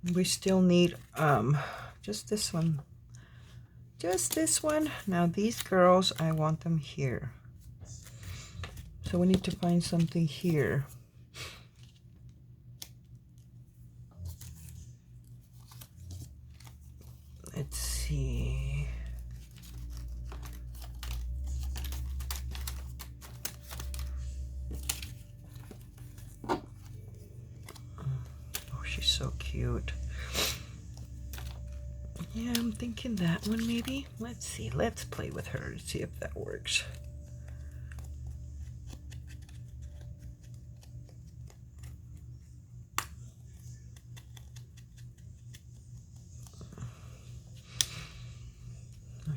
We still need just this one. Just this one. Now these girls, I want them here. So we need to find something here. Let's see. Oh, she's so cute. Yeah, I'm thinking that one maybe. Let's see. Let's play with her and see if that works.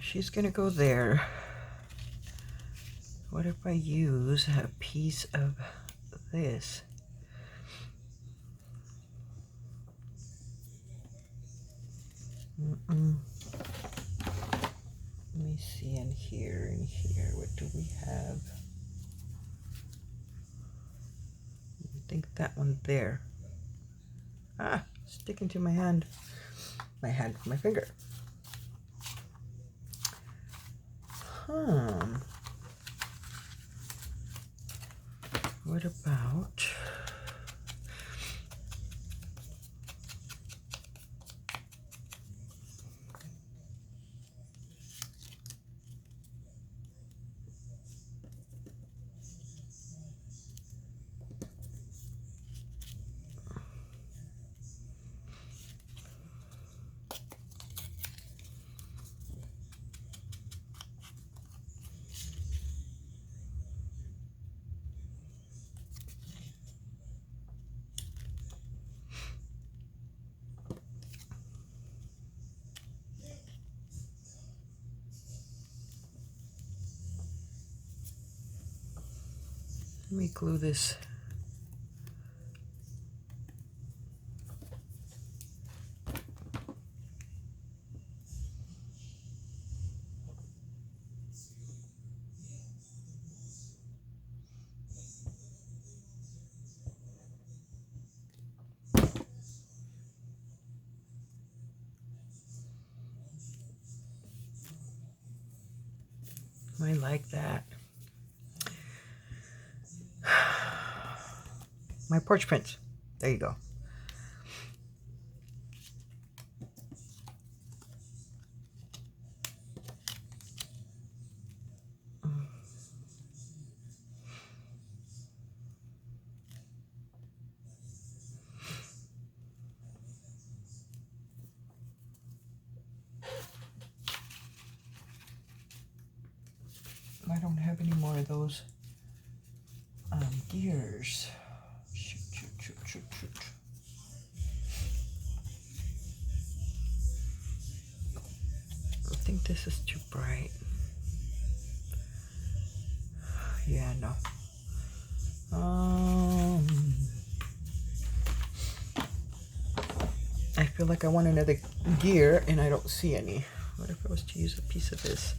She's gonna go there. What if I use a piece of this? Let me see in here, what do we have? I think that one there. Ah, sticking to my hand. My finger. What about... Let me glue this. I like that. My porch prints. There you go. I don't have any more of those gears. Shoot. I think this is too bright. Yeah, no. I feel like I want another gear and I don't see any. What if I was to use a piece of this?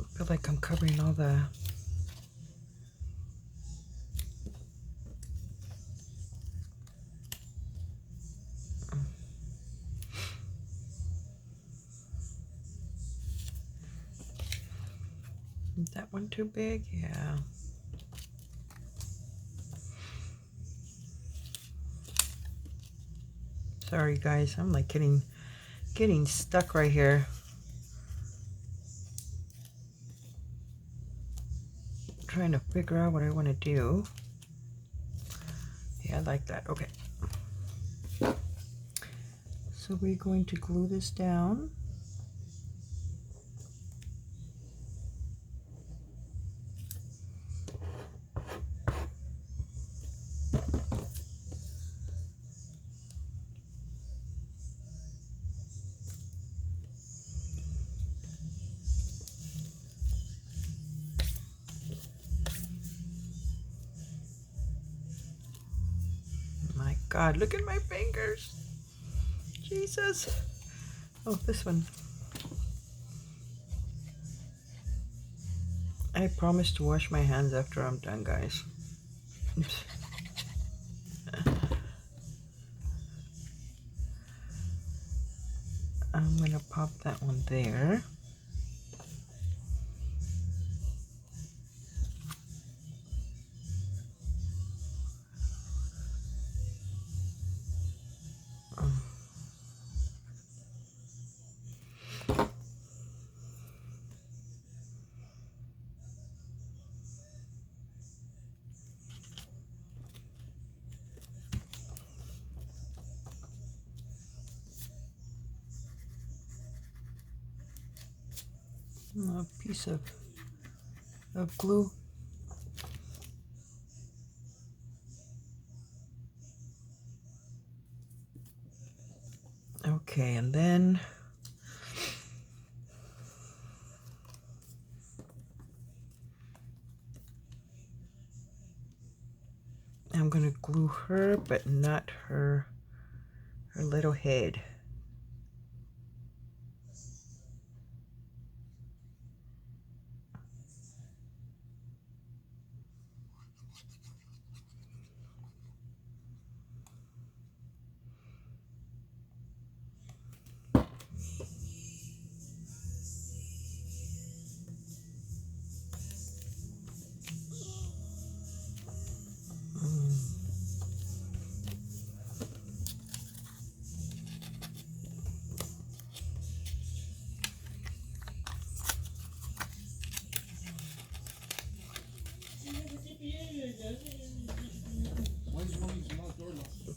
I feel like I'm covering all the... Is that one too big? Yeah. Sorry guys, I'm like getting stuck right here. Trying to figure out what I want to do. Yeah, I like that. Okay. So we're going to glue this down. God, look at my fingers. Jesus. Oh, this one. I promise to wash my hands after I'm done, guys. I'm gonna pop that one there. A piece of glue. Okay, and then I'm gonna glue her, but not her little head.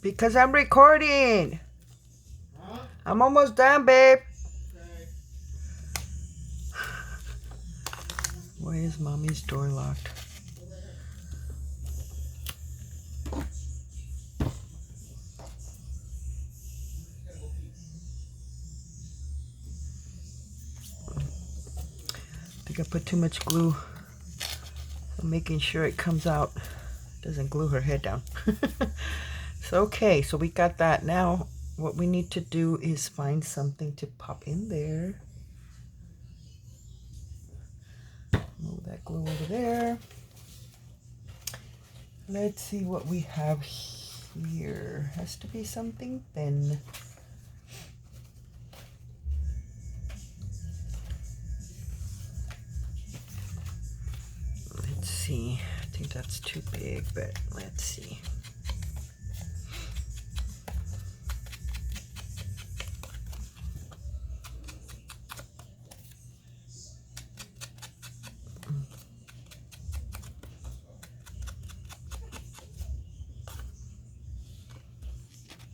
Because I'm recording. Huh? I'm almost done, babe. Okay. Why is mommy's door locked? I think I put too much glue. I'm making sure it comes out. Doesn't glue her head down. So, okay, so we got that. Now, what we need to do is find something to pop in there. Move that glue over there. Let's see what we have here. Has to be something thin. Let's see. I think that's too big, but let's see.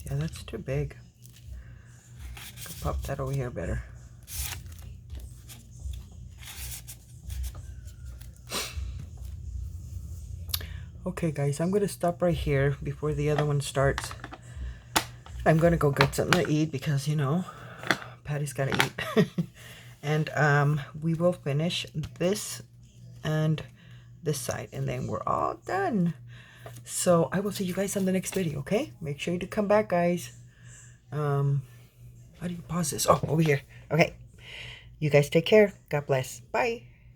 Yeah, that's too big. Could pop that over here better. Okay, guys, I'm gonna stop right here before the other one starts. I'm gonna go get something to eat because, you know, Patty's gotta eat. And we will finish this and this side, and then we're all done. So I will see you guys on the next video, okay? Make sure to come back, guys. How do you pause this? Oh, over here. Okay. You guys take care. God bless. Bye.